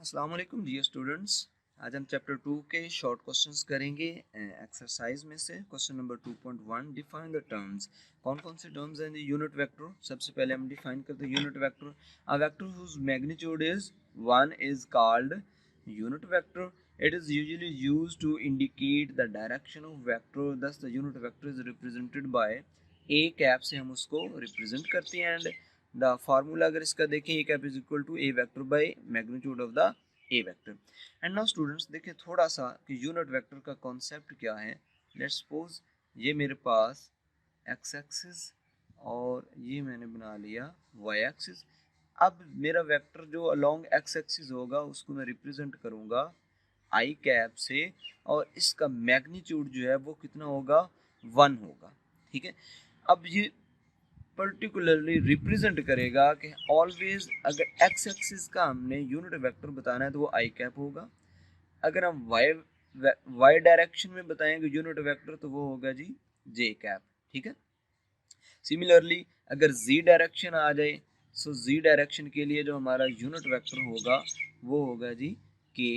अस्सलाम वालेकुम dear students. आज हम चैप्टर 2 के शॉर्ट क्वेश्चंस करेंगे एक्सरसाइज में से। Question number 2.1, define the terms. कौन कौन से टर्म्स हैं द यूनिट वेक्टर। सबसे पहले हम डिफाइन करते हैं unit vector. A vector whose magnitude is 1 is called unit vector. It is usually used to indicate the direction of vector. Thus the unit vector is represented by a cap से हम उसको represent करते हैं. And the formula अगर इसका देखें, A cap is equal to A vector by magnitude of the A vector. And now students देखिए थोड़ा सा कि यूनिट वेक्टर का कॉन्सेप्ट क्या है. लेट्स सपोज ये मेरे पास एक्स एक्सिस और ये मैंने बना लिया वाई एक्सिस. अब मेरा वेक्टर जो अलोंग एक्स एक्सिस होगा उसको मैं रिप्रेजेंट करूंगा आई कैप से, और इसका मैग्नीट्यूड जो है वो कितना होगा, 1 होगा. ठीक है. अब ये पर्टिकुलरली रिप्रेजेंट करेगा कि ऑलवेज अगर एक्स एक्सिस का हमने यूनिट वेक्टर बताना है तो वो आई कैप होगा. अगर हम वाई डायरेक्शन में बताएंगे यूनिट वेक्टर तो वो होगा जी जे कैप. ठीक है. सिमिलरली अगर जी डायरेक्शन आ जाए सो जी डायरेक्शन के लिए जो हमारा यूनिट वेक्टर होगा वो होगा जी के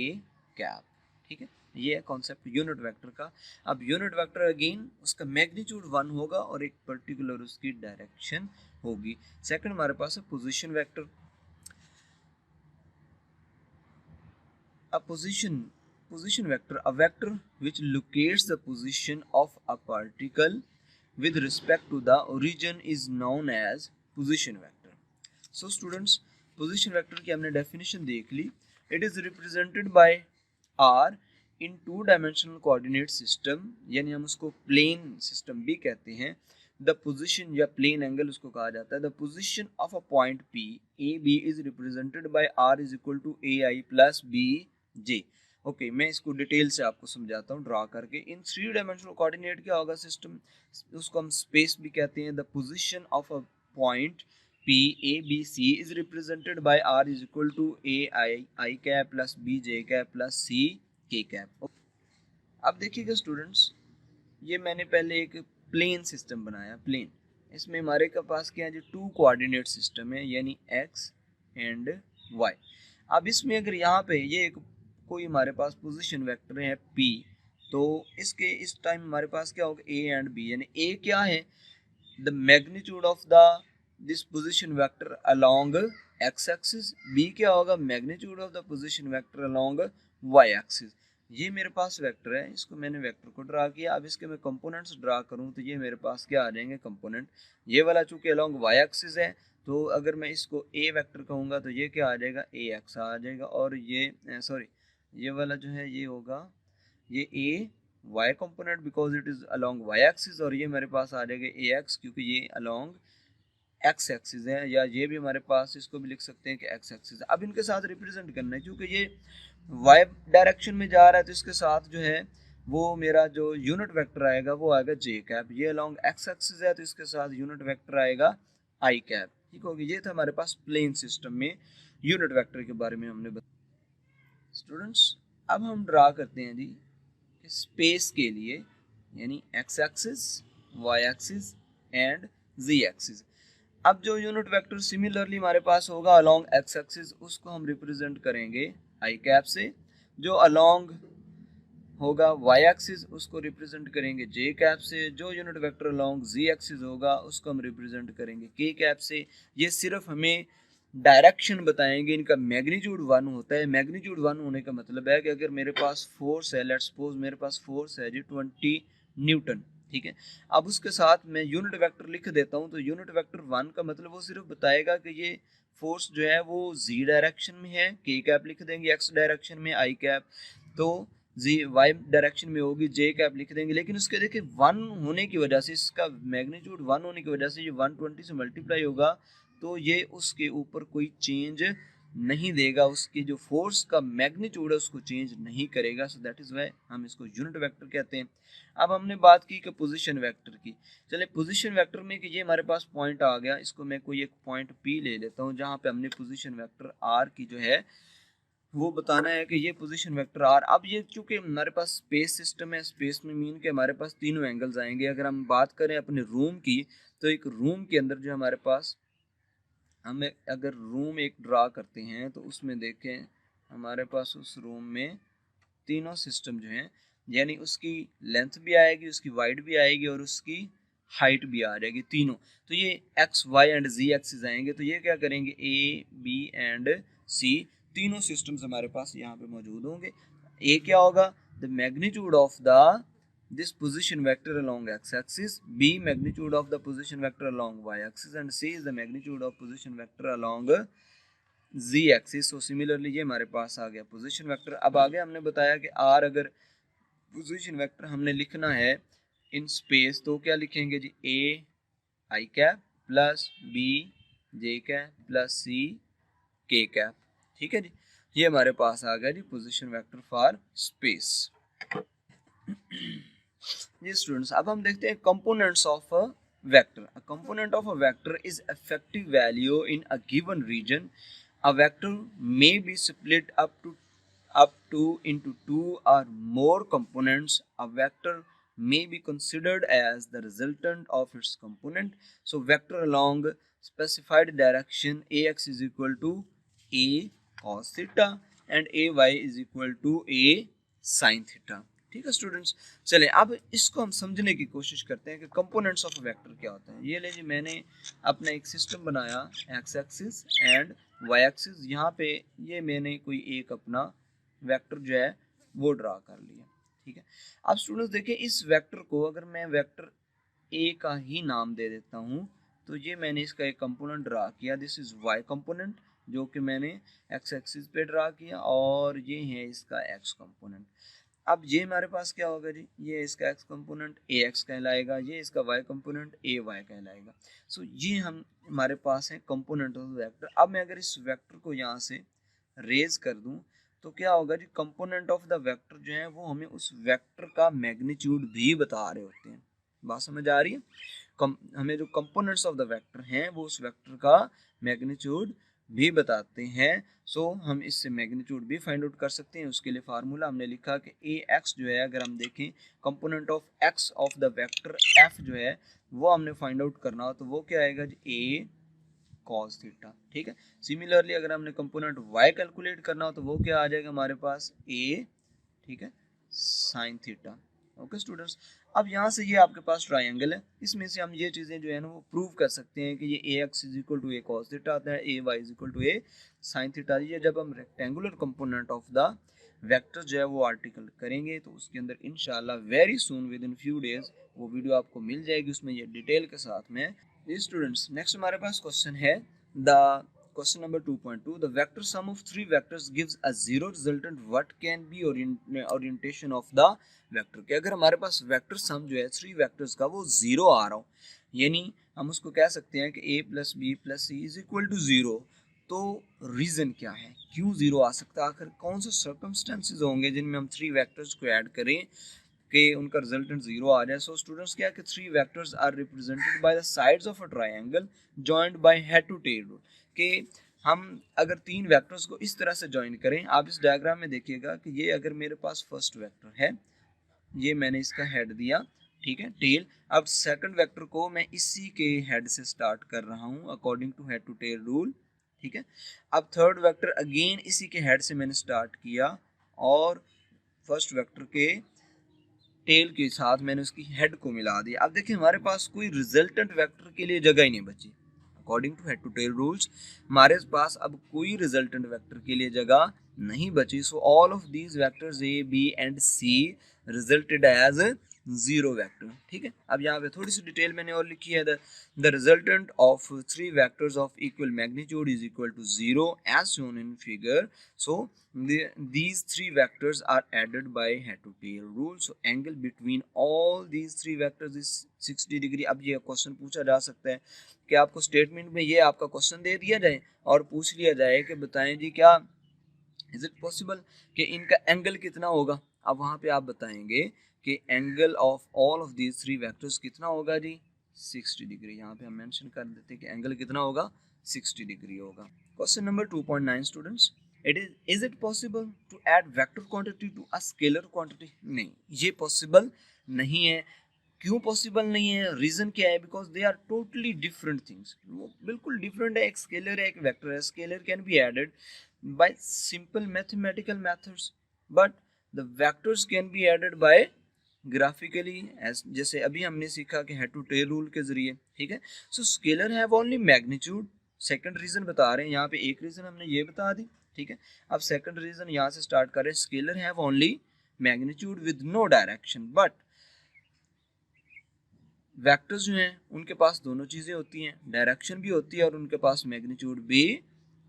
कैप. ठीक है. ये है कॉन्सेप्ट यूनिट वेक्टर का. अब यूनिट वेक्टर अगेन उसका मैग्नीट्यूड 1 होगा और एक पर्टिकुलर उसकी डायरेक्शन होगी. सेकंड हमारे पास है position vector. A position vector, a vector which locates the position of a particle with respect to the origin is known as position vector. So students, position vector की हमने definition देख ली. It is represented by R in two dimensional coordinate system, यानी हम उसको plane system भी कहते हैं. The position या plane angle उसको कहा जाता है. The position of a point P AB is represented by R is equal to AI plus BJ. Okay मैं इसको डिटेल से आपको समझाता हूँ ड्रा करके. इन थ्री डायमेंशनल कोऑर्डिनेट क्या होगा सिस्टम, उसको हम स्पेस भी कहते हैं. The position of a point P A B C is represented by R is equal to A I cap plus B J cap plus C K cap. अब देखिएगा students, ये मैंने पहले एक प्लेन सिस्टम बनाया. प्लेन, इसमें हमारे के पास क्या है जी, टू कोऑर्डिनेट सिस्टम है यानी x एंड y. अब इसमें अगर यहाँ पे ये एक कोई हमारे पास पोजीशन वेक्टर है p, तो इसके इस टाइम हमारे पास क्या होगा a एंड b. यानी a क्या है, the magnitude of the this position vector along x axis. b क्या होगा, magnitude of the position vector along y axis. ये मेरे पास वेक्टर है, इसको मैंने वेक्टर को ड्रा किया. अब इसके मैं कंपोनेंट्स ड्रा करूं तो ये मेरे पास क्या आ जाएंगे कंपोनेंट. ये वाला चूंकि अलोंग y एक्सिस है तो अगर मैं इसको a वेक्टर कहूंगा तो ये क्या आ जाएगा, ax आ जाएगा. और ये सॉरी ये वाला जो है ये होगा ये a y component because it is along y axis, और ये मेरे पास आ जाएगा ax क्योंकि ये अलोंग x एक्सिस है. या ये भी हमारे पास इसको भी लिख सकते हैं कि x एक्सिस है. अब इनके साथ रिप्रेजेंट करना है क्योंकि ये y डायरेक्शन में जा रहा है तो इसके साथ जो है वो मेरा जो यूनिट वेक्टर आएगा वो आएगा j कैप. ये अलोंग x एक्सिस है तो इसके साथ यूनिट वेक्टर आएगा i कैप. ठीक होगी. ये था हमारे पास प्लेन सिस्टम में यूनिट वेक्टर के बारे में हमने बताया. स्टूडेंट्स अब हम ड्रा करते हैं जी स्पेस के लिए यानी x axis, y axis and z axis. अब जो यूनिट वेक्टर सिमिलरली हमारे पास होगा अलोंग x एक्सिस उसको हम रिप्रेजेंट करेंगे i कैप से. जो अलोंग होगा y एक्सिस उसको रिप्रेजेंट करेंगे j कैप से. जो unit vector along z axis होगा उसको हम रिप्रेजेंट करेंगे k कैप से. ये सिर्फ हमें डायरेक्शन बताएंगे. इनका मैग्नीट्यूड 1 होता है. मैग्नीट्यूड 1 होने का मतलब है कि अगर मेरे पास फोर्स है, लेट्स सपोज मेरे पास फोर्स है जी 20 न्यूटन. ठीक है. अब उसके साथ मैं यूनिट वेक्टर लिख देता हूं तो यूनिट वेक्टर 1 का मतलब वो सिर्फ बताएगा कि ये फोर्स जो है वो z डायरेक्शन में है, k कैप लिख देंगे. x डायरेक्शन में i कैप, तो जी y डायरेक्शन में होगी j कैप लिख देंगे. लेकिन उसके देखिए 1 होने की वजह से, इसका मैग्नीट्यूड 1 होने की वजह से ये 120 से मल्टीप्लाई होगा तो ये उसके ऊपर कोई चेंज नहीं देगा. उसकी जो फोर्स का मैग्नीट्यूड है उसको चेंज नहीं करेगा. सो दैट इज व्हाई हम इसको यूनिट वेक्टर कहते हैं. अब हमने बात की कि पोजीशन वेक्टर की. चले पोजीशन वेक्टर में कि ये हमारे पास पॉइंट आ गया, इसको मैं कोई एक पॉइंट P ले लेता हूँ जहाँ पे हमने पोजीशन वेक्टर R की जो है वो बताना है कि ये पोजीशन वेक्टर R. अब ये चूंकि हमारे पास स्पेस सिस्टम है, स्पेस में मीन के हमारे पास तीनों एंगल्स आएंगे. अगर हम बात करें अपने रूम की तो एक रूम के अंदर जो हमारे पास हम अगर रूम एक ड्रा करते हैं तो उसमें देखें हमारे पास उस रूम में तीनों सिस्टम जो हैं, यानी उसकी लेंथ भी आएगी, उसकी वाइड भी आएगी और उसकी हाइट भी आ जाएगी तीनों। तो ये X Y and Z axis आएंगे, तो ये क्या करेंगे, ए बी एंड सी तीनों सिस्टम्स हमारे पास यहाँ पे मौजूद होंगे। ए क्या होगा, the magnitude of the this position vector along x axis, b magnitude of the position vector along y axis, and c is the magnitude of position vector along z axis। so similarly ये हमारे पास आ गया position vector. अब आगे हमने बताया कि r अगर पोजीशन वेक्टर हमने लिखना है इन स्पेस तो क्या लिखेंगे जी, a i cap plus b j cap plus c k cap. ठीक है जी, ये हमारे पास आ गया जी पोजीशन वेक्टर फॉर स्पेस। जी स्टूडेंट्स, अब हम देखते हैं components of a vector. A component of a vector is effective value in a given region. A vector may be split up to into two or more components. A vector may be considered as the resultant of its component. So vector along specified direction ax is equal to a cos theta and ay is equal to a sin theta। ठीक है students, चले अब इसको हम समझने की कोशिश करते हैं कि कंपोनेंट्स ऑफ वेक्टर क्या होते हैं। ये ले जी, मैंने अपना एक सिस्टम बनाया X axis and Y axis, यहाँ पे ये मैंने कोई एक अपना वेक्टर जो है वो ड्रा कर लिया। ठीक है, अब स्टूडेंट्स देखिए, इस वेक्टर को अगर मैं वेक्टर ए का ही नाम दे देता हूँ, तो ये मैंने इसका एक कंपोनेंट ड्रा किया, दिस इज वाई कंपोनेंट, जो कि मैंने एक्स एक्सिस पे ड्रा किया, और ये है इसका एक्स कंपोनेंट। अब ये हमारे पास क्या होगा जी, ये इसका एक्स कंपोनेंट ए एक्स कहलाएगा, ये इसका वाई कंपोनेंट ए वाई कहलाएगा। सो ये हम हमारे पास है कंपोनेंट ऑफ वेक्टर। अब मैं अगर इस वेक्टर को यहाँ से रेज कर दूं तो क्या होगा जी, कंपोनेंट ऑफ द वेक्टर जो है वो हमें उस वेक्टर का मैग्नीट्यूड भी बता रहे होते हैं। बात समझ आ रही है, हमें जो कंपोनेंट्स ऑफ द वेक्टर हैं वो उस वेक्टर का मैग्नीट्यूड भी बताते हैं। सो हम इससे मैग्नीट्यूड भी फाइंड आउट कर सकते हैं। उसके लिए फार्मूला हमने लिखा कि ए एक्स जो है, अगर हम देखें component of x of the vector F जो है वो हमने फाइंड आउट करना हो तो वो क्या आएगा जी, ए कॉस थीटा। ठीक है, सिमिलरली अगर हमने कंपोनेंट y कैलकुलेट करना हो तो वो क्या आ जाएगा हमारे पास, a, ठीक है, साइन थीटा। ओके स्टूडेंट्स, अब यहाँ से ये आपके पास ट्राइंगल है, इसमें से हम ये चीजें जो है ना वो प्रूव कर सकते हैं कि ये ax is equal to a cos theta आता है, ay is equal to a sine theta. ये जब हम rectangular component of the vector जो है वो आर्टिकल करेंगे तो उसके अंदर इंशाल्लाह very soon within few days वो वीडियो आपको मिल जाएगी, उसमें ये डिटेल के साथ में। स्टूडेंट्स, नेक्स्ट हमारे पास क्वेश्चन है the question number 2.2, the vector sum of three vectors gives a zero resultant, what can be orientation of the vector. कि अगर हमारे पास वेक्टर सम जो है थ्री वेक्टर्स का वो जीरो आ रहा हो, यानी हम उसको कह सकते हैं कि a plus B plus C is equal to zero, तो रीजन क्या है, क्यों जीरो आ सकता है, आखिर कौन से सर्कमस्टेंसेस होंगे जिनमें हम थ्री वेक्टर्स को ऐड करें कि उनका रिजल्टेंट जीरो आ जाए। सो स्टूडेंट्स, क्या कि three vectors are represented by the sides of a triangle joined by head to tail rule. कि हम अगर तीन वेक्टर्स को इस तरह से ज्वाइन करें, आप इस डायग्राम में देखिएगा कि ये अगर मेरे पास फर्स्ट वेक्टर है, ये मैंने इसका हेड दिया, ठीक है, टेल। अब सेकंड वेक्टर को मैं इसी के हेड से स्टार्ट कर रहा हूँ according to head to tail rule, ठीक है। अब थर्ड वेक्टर अगेन इसी के हेड से मैंने स्टार्ट किया और फर्स्ट वेक्टर के टेल के साथ मैंने उसकी हेड को मिला दिया। अब देखिए हमारे पास कोई रिजल्टेंट वेक्टर के लिए जगह ही नहीं बची। According to head to tail rules हमारे पास अब कोई रिजल्टेंट वेक्टर के लिए जगह नहीं बची। So all of these vectors A B and C resulted as zero vector. ठीक है, अब यहाँ पे थोड़ी सी डिटेल मैंने और लिखी है, the resultant of three vectors of equal magnitude is equal to zero as shown in figure. So these three vectors are added by head to tail rule. So angle between all these three vectors is 60 degree. अब ये question पूछा जा सकता है कि आपको statement में ये आपका क्वेश्चन दे दिया जाए और पूछ लिया जाए कि बताएं जी क्या इज इट पॉसिबल कि इनका एंगल कितना होगा। अब वहां पे आप बताएंगे कि angle of all of these three vectors कितना होगा जी, 60 डिग्री। यहाँ पे हम मेंशन कर देते हैं कि एंगल कितना होगा, 60 डिग्री होगा। Question number 2.9 students, is it possible to add vector quantity to a scalar quantity. नहीं, ये पॉसिबल नहीं है। क्यों पॉसिबल नहीं है, रीजन क्या है, because they are totally different things, वो बिल्कुल डिफरेंट है, एक स्केलर है एक वेक्टर है, scalar can be added by simple mathematical methods but the vectors can be added by graphically, जैसे अभी हमने सीखा कि हेड टू टेल रूल के जरिए, ठीक है। So scalar have only magnitude, second reason बता रहे हैं यहाँ पे, एक रीजन हमने ये बता दी, ठीक है। अब सेकंड रीजन यहाँ से स्टार्ट कर रहे हैं, scalar have only magnitude with no direction, but vectors जो हैं उनके पास दोनों चीजें होती हैं, डायरेक्शन भी होती है और उनके पास मैग्नीट्यूड भी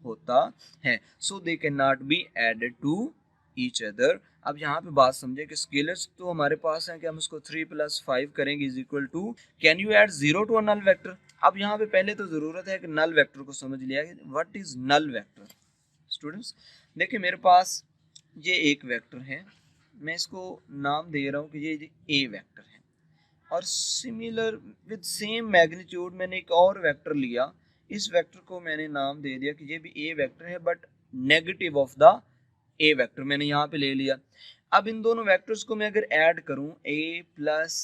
होता है, so they can not be added to each other. अब यहाँ पे बात समझे कि स्केलर्स तो हमारे पास हैं कि हम उसको 3 + 5 करेंगे is equal to, can you add 0 to a null vector. अब यहाँ पे पहले तो जरूरत है कि नल वेक्टर को समझ लिया कि what is null vector. Students देखिए मेरे पास ये एक वेक्टर है, मैं इसको नाम दे रहा हूँ कि ये ए वेक्टर है, और सिमिलर विद सेम मैग्नीट्यूड मैंने एक और वेक्टर लिया, इस वेक्टर को मैंने नाम दे दिया कि ये भी ए वेक्टर है but negative of the A vector मैंने यहाँ पे ले लिया। अब इन दोनों वेक्टर्स को मैं अगर ऐड करूं a प्लस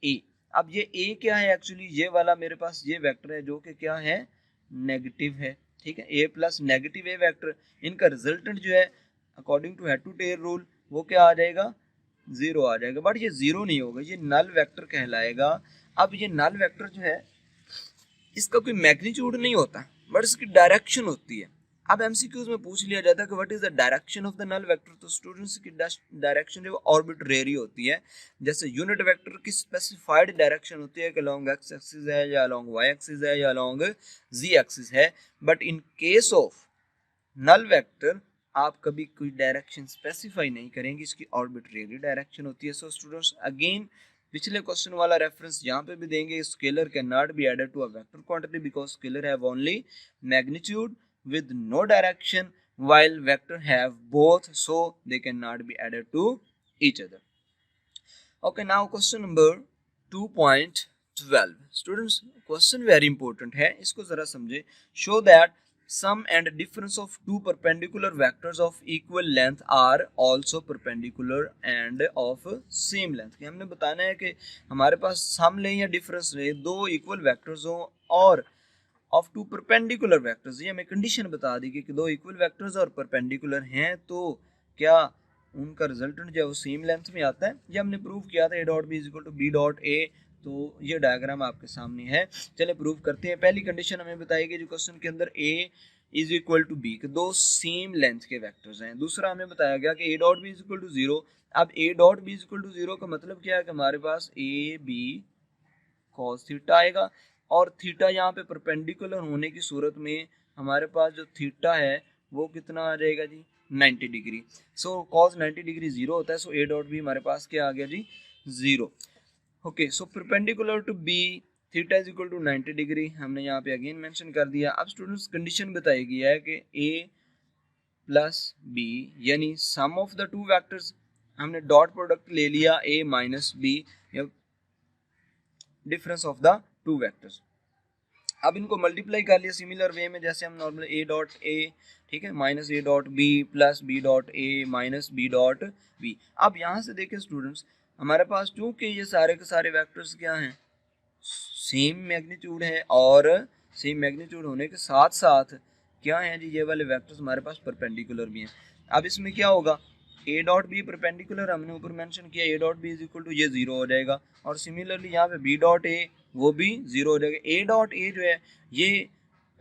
ए, अब ये a क्या है, एक्चुअली ये वाला मेरे पास ये वेक्टर है जो कि क्या है, नेगेटिव है, ठीक है, a plus negative A vector, इनका रिजल्टेंट जो है according to head to tail rule वो क्या आ जाएगा, 0 आ जाएगा, बट ये 0 नहीं होगा, ये नल वेक्टर कहलाएगा। अब ये नल वेक्टर जो है इसका कोई मैग्नीट्यूड नहीं होता बट इसकी डायरेक्शन होती है। अब एमसीक्यूज में पूछ लिया जाता है कि what is the direction of the null vector, तो स्टूडेंट्स की डायरेक्शन जो ऑर्बिट्रेरी होती है, जैसे यूनिट वेक्टर की स्पेसिफाइड डायरेक्शन होती है कि अलोंग एक्स एक्सिस है या अलोंग वाई एक्सिस है या अलोंग जी एक्सिस है, but in case of null vector आप कभी कोई डायरेक्शन स्पेसिफाई नहीं करेंगे, इसकी ऑर्बिट्रेरी डायरेक्शन होती है। सो स्टूडेंट्स अगेन पिछले क्वेश्चन वाला रेफरेंस यहाँ पे भी देंगे, scalar can not be added to a vector quantity because scalar have only magnitude with no direction while vector have both, so they cannot be added to each other. Okay, now question number 2.12 students, question very important है, इसको जरा समझे। show that sum and difference of two perpendicular vectors of equal length are also perpendicular and of same length। कि हमने बताना है कि हमारे पास सम लें या डिफरेंस लें, दो इक्वल वेक्टर्स हों और ऑफ टू परपेंडिकुलर वेक्टर्स, ये हमें कंडीशन बता दी कि दो इक्वल वेक्टर्स और परपेंडिकुलर हैं तो क्या उनका रिजल्टेंट जो है वो सेम लेंथ में आता है। ये हमने प्रूव किया था a dot B is equal to B dot A, तो ये डायग्राम आपके सामने है, चले प्रूव करते हैं। पहली कंडीशन हमें बताई गई जो क्वेश्चन के अंदर a is equal to B, दो सेम लेंथ के वेक्टर्स हैं। दूसरा हमें बताया गया कि a dot B is equal to 0। अब a dot B is equal to 0 का मतलब क्या है कि हमारे पास ए बी कॉस थीटा आएगा, और थीटा यहाँ पे परपेंडिकुलर होने की सूरत में हमारे पास जो थीटा है वो कितना आ जाएगा जी, 90 डिग्री। सो कॉस 90 डिग्री 0 होता है, सो ए डॉट बी हमारे पास क्या आ गया जी, 0। Okay, so perpendicular to B theta is equal to 90 degree हमने यहाँ पे अगेन मेंशन कर दिया। अब स्टूडेंट्स कंडीशन बताई गई है कि a प्लस बी यानी सम ऑफ द टू वेक्टर्स, हमने डॉट प्रोडक्ट ले लिया a माइनस बी या difference of the two vectors. अब इनको मल्टीप्लाई कर लिया सिमिलर वे में जैसे हम नॉर्मल ए डॉट ए, ठीक है, minus A dot B plus B dot A minus B dot B. अब यहाँ से देखें स्टूडेंट्स हमारे पास चूंकि ये सारे के सारे वेक्टर्स क्या हैं, सेम मैग्नीट्यूड है और सेम मैग्नीट्यूड होने के साथ साथ क्या है जी, ये वाले वेक्टर्स हमारे पास परपेंडिकुलर भी हैं। अब इसमें क्या होगा, ए डॉट बी परपेंडिकुलर हमने ऊपर मेंशन किया, A dot B is equal to ये 0 हो जाएगा, और सिमिलरली यहाँ पे बी डॉट ए वो भी 0 हो जाएगा। ए डॉट ए जो है ये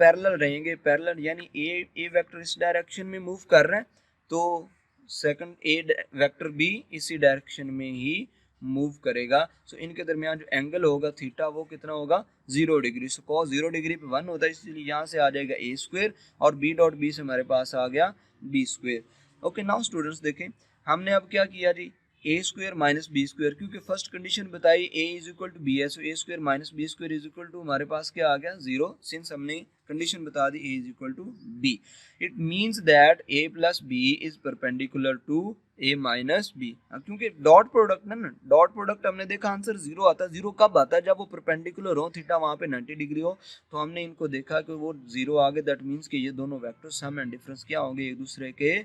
पैरेलल रहेंगे, पैरेलल यानी ए वेक्टर इस डायरेक्शन में मूव कर रहे हैं तो सेकंड ए वेक्टर भी इसी डायरेक्शन में ही मूव करेगा। सो इनके दरमियान जो एंगल होगा थीटा वो कितना होगा, 0 डिग्री। सो कॉस 0 डिग्री पे 1 होता है, इसलिए यहाँ से आ जाएगा ए स्क्वायर और बी डॉट बी से हमारे पास आ गया B square. Okay, now students देखें हमने अब क्या किया जी, A square minus B square, क्योंकि फर्स्ट कंडीशन बताई A is equal to B है, so A square minus B square is equal to हमारे पास क्या आ गया 0, सिंस हमने कंडीशन बता दी A is equal to B. It means that A plus B is perpendicular to A minus B, क्योंकि डॉट प्रोडक्ट ना, डॉट प्रोडक्ट हमने देखा आंसर 0 आता है। 0 कब आता है, जब वो परपेंडिकुलर हो, थीटा वहाँ पे 90 डिग्री हो, तो हमने इनको देखा कि वो 0 आ गए, दैट मीन्स कि ये दोनों वेक्टर सम एंड डिफरेंस क्या होंगे, एक दूसरे के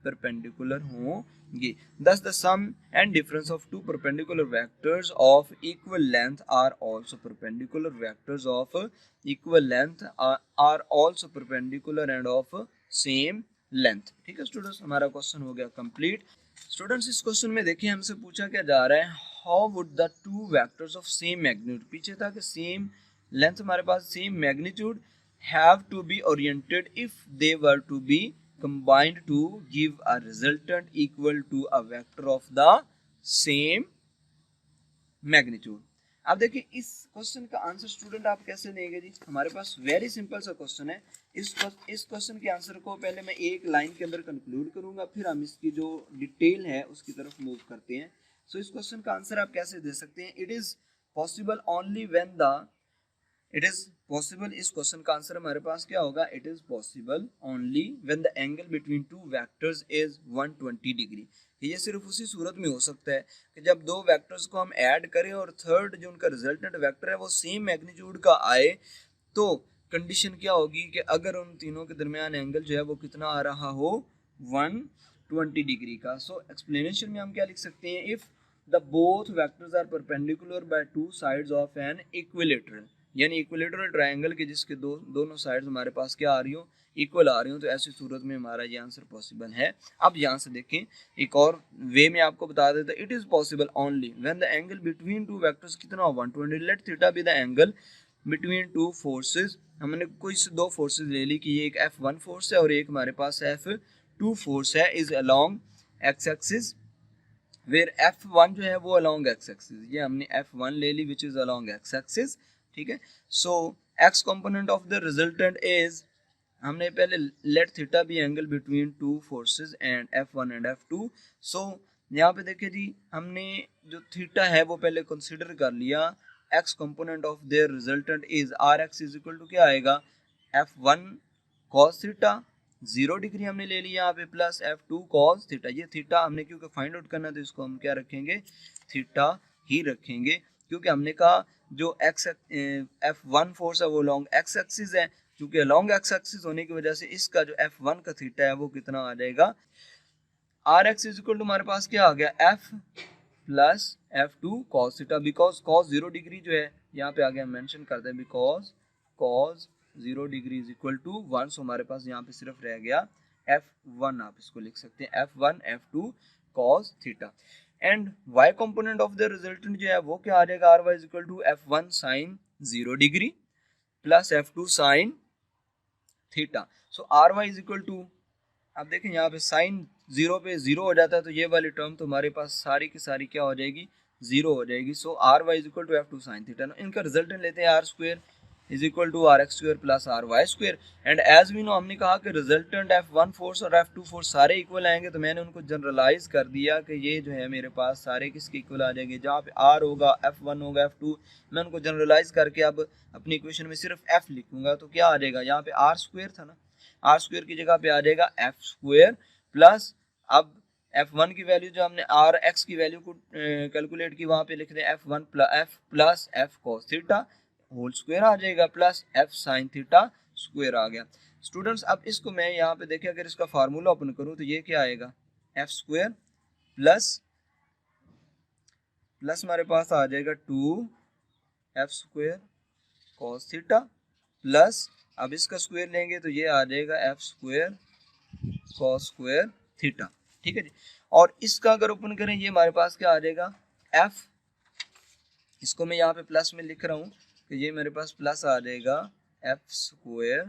परपेंडिकुलर होंगे। Thus the sum and difference of two perpendicular vectors of equal length are also perpendicular vectors of equal length are also perpendicular and of same length। ठीक है students, हमारा question हो गया कंप्लीट। स्टूडेंट्स इस question में देखिए हमसे पूछा क्या जा रहा है, how would the two vectors of same magnitude, पीछे था कि सेम लेंथ हमारे पास same magnitude have to be oriented if they were to be combined to give a resultant equal to a vector of the same magnitude। अब देखिए इस question का answer student आप कैसे देंगे जी, हमारे पास वेरी सिंपल सा क्वेश्चन है। इस क्वेश्चन के आंसर को पहले मैं एक लाइन के अंदर कंक्लूड करूंगा, फिर हम इसकी जो डिटेल है उसकी तरफ मूव करते हैं। सो इस क्वेश्चन का आंसर आप कैसे दे सकते हैं, it is possible only when the it is possible, इस क्वेश्चन का आंसर हमारे पास क्या होगा, it is possible only when the angle between two vectors is 120 degree. ये सिर्फ उसी सूरत में हो सकता है कि जब दो वेक्टर्स को हम ऐड करें और थर्ड जो उनका रिजल्टेंट वेक्टर है वो सेम मैग्नीट्यूड का आए, तो कंडीशन क्या होगी कि अगर उन तीनों के दरमियान एंगल जो है वो कितना आ रहा हो, 120 डिग्री का। सो एक्सप्लेनेशन में हम क्या लिख सकते हैं, if the both vectors are perpendicular by two sides of an equilateral, यानी इक्विलेटरल ट्रायंगल के जिसके दोनों साइड्स हमारे पास क्या आ रही हो, इक्वल आ रही हो, तो ऐसी सूरत में हमारा ये आंसर पॉसिबल है। अब यहाँ से देखें एक और वे में आपको बता देता, it is possible only when the angle between two vectors कितना हो, 120, late theta be the angle between two forces. हमने कुछ दो फोर्सेस ले ली कि ये एक F1 फोर्स है और एक हमारे पास F2 फोर्स है, is along X axis, where F1 जो है वो अलोंग एक्स एक्सिस, ये हमने F1 ले ली which is along X axis. ठीक है, so X component of the resultant is, हमने पहले let theta be angle between two forces and F1 and F2। सो यहाँ पे देखिए जी हमने जो थीटा है वो पहले कंसीडर कर लिया, X component of their resultant is R X is equal to क्या आएगा, F1 cos थीटा 0 डिग्री हमने ले लिया यहाँ पे, प्लस F2 cos थीटा, ये थीटा हमने क्योंकि फाइंड आउट करना तो इसको हम क्या रखेंगे, थीटा ही रखेंगे, क्योंकि हमने कहा जो एक्स F1 फोर्स है वो लॉन्ग एक्स एक्सिस है, क्योंकि लॉन्ग एक्स एक्सिस होने की वजह से इसका जो F1 का थीटा है वो कितना आ जाएगा, R X is equal to हमारे पास क्या आ गया, F plus F2 cos theta, because cos 0 degree जो है यहाँ पे आगे हम मेंशन करते हैं, because cos 0 degree is equal to 1। So हमारे पास यहाँ पे सिर्फ रह गया F1, आप इसको लिख सकते हैं F1 F2 cos theta, and y component of the resultant जो है वो क्या आ जाएगा, ry is equal to F1 sin 0 degree plus F2 sin theta. So ry is equal to, अब देखें यहाँ पे साइन 0 पे 0 हो जाता है, तो ये वाली टर्म तो हमारे पास सारी की सारी क्या हो जाएगी, 0 हो जाएगी। So R Y is equal to F2 sin theta, इनका रिजल्टेंट लेते हैं R square is equal to R X square plus R Y square, and as we know हमने कहा कि रिजल्टेंट F1 फोर्स और F2 फोर्स सारे equal आएंगे, तो मैंने उनको जनरलाइज कर दिया कि ये जो है मेरे पास सारे किसके इक्वल आ जाएंगे, जहाँ पे आर होगा F1 होगा F2, मैं उनको जनरलाइज करके अब अपनी इक्वेशन में सिर्फ F लिखूंगा, तो क्या आ जाएगा, यहाँ पे आर स्क्वायर था ना, आर स्क्वायर की जगह पे आ जाएगा F स्क्वायर प्लस, अब F1 की वैल्यू जो हमने आर एक्स की वैल्यू को कैलकुलेट की वहां पे लिख दें F1 plus F cos theta whole square आ जाएगा plus F sin theta square आ गया। स्टूडेंट्स अब इसको मैं यहाँ पे देखें, अगर इसका फार्मूला ओपन करूँ तो ये क्या आएगा, F स्क्वायर प्लस हमारे पास आ जाएगा 2F square cos theta plus, अब इसका स्क्वायर लेंगे तो ये आ जाएगा F square cos square theta. ठीक है जी, और इसका अगर ओपन करें ये हमारे पास क्या आ जाएगा F, इसको मैं यहाँ पे प्लस में लिख रहा हूँ, तो ये मेरे पास प्लस आ जाएगा F square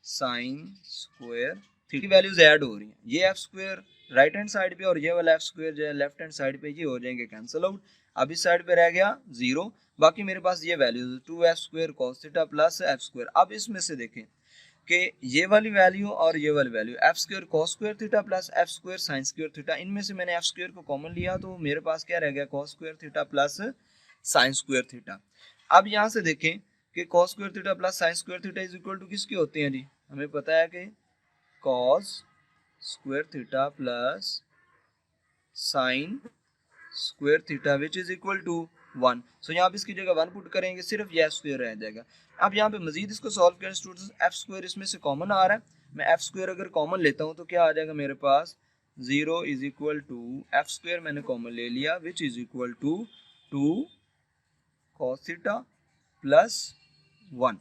sine square theta, values add हो रही हैं, ये F square right hand side पे और ये वाला F स्क्वायर जो है लेफ्ट हैंड साइड पे, ये हो जाएंगे कैंसिल आउट। अब इस साइड पे रह गया 0, बाकी मेरे पास ये values 2F square cos theta plus F square. अब इसमें से देखें कि ये वाली वैल्यू और ये वाली value F square cos square theta plus F square sine square theta, इनमें से मैंने F स्क्वायर को कॉमन लिया तो मेरे पास क्या रह गया cos square theta plus sine square theta. अब यहाँ से देखें कि cos square theta plus sine square theta is equal to किसके होते हैं जी, हमें पता है कि cos square theta plus sine square theta which is equal to 1। So यहाँ पे इसकी जगह 1 पुट करेंगे, सिर्फ यह स्क्वायर रह जाएगा। अब यहाँ पे मजीद इसको सॉल्व करें स्टूडेंट्स, F स्क्वायर इसमें से कॉमन आ रहा है, मैं एफ स्क्वायर अगर कॉमन लेता हूँ तो क्या आ जाएगा मेरे पास, 0 is equal to F square मैंने कॉमन ले लिया, which is equal to 2 cos theta plus 1।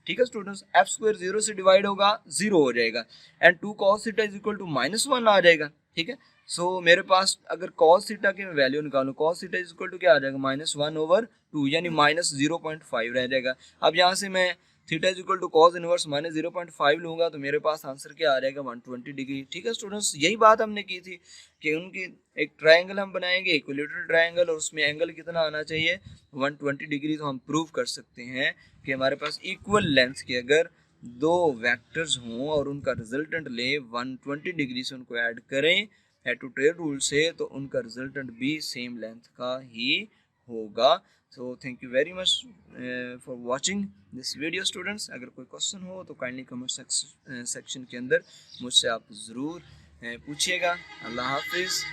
ठीक है स्टूडेंट्स, एफ स्क्वायर 0 से डिवाइड होगा 0 हो जाएगा, and 2 cos theta is equal to -1 आ जाएगा। ठीक है, सो मेरे पास अगर cos थीटा की वैल्यू निकालूं, cos theta is equal to क्या आ जाएगा, -1/2 यानी -0.5 रह जाएगा। अब यहाँ से मैं theta is equal to cos inverse -0.5 लूंगा तो मेरे पास आंसर क्या आ जाएगा, 120 डिग्री। ठीक है स्टूडेंट्स, यही बात हमने की थी कि उनकी एक ट्रायंगल हम बनाएंगे, इक्विलेटरल ट्रायंगल, और उसमें एंगल कितना आना चाहिए, 120 डिग्री। तो हम प्रूव कर सकते हैं कि हमारे पास इक्वल लेंथ के अगर दो वेक्टर्स हों और उनका रिजल्टेंट ले 120 डिग्री से उनको ऐड करें हेड टू टेल रूल से, तो उनका रिजल्टेंट भी सेम लेंथ का ही होगा। So thank you very much for watching this video students। अगर कोई क्वेश्चन हो तो काइंडली कमेंट सेक्शन के अंदर मुझसे आप ज़रूर पूछिएगा। अल्लाह हाफिज़।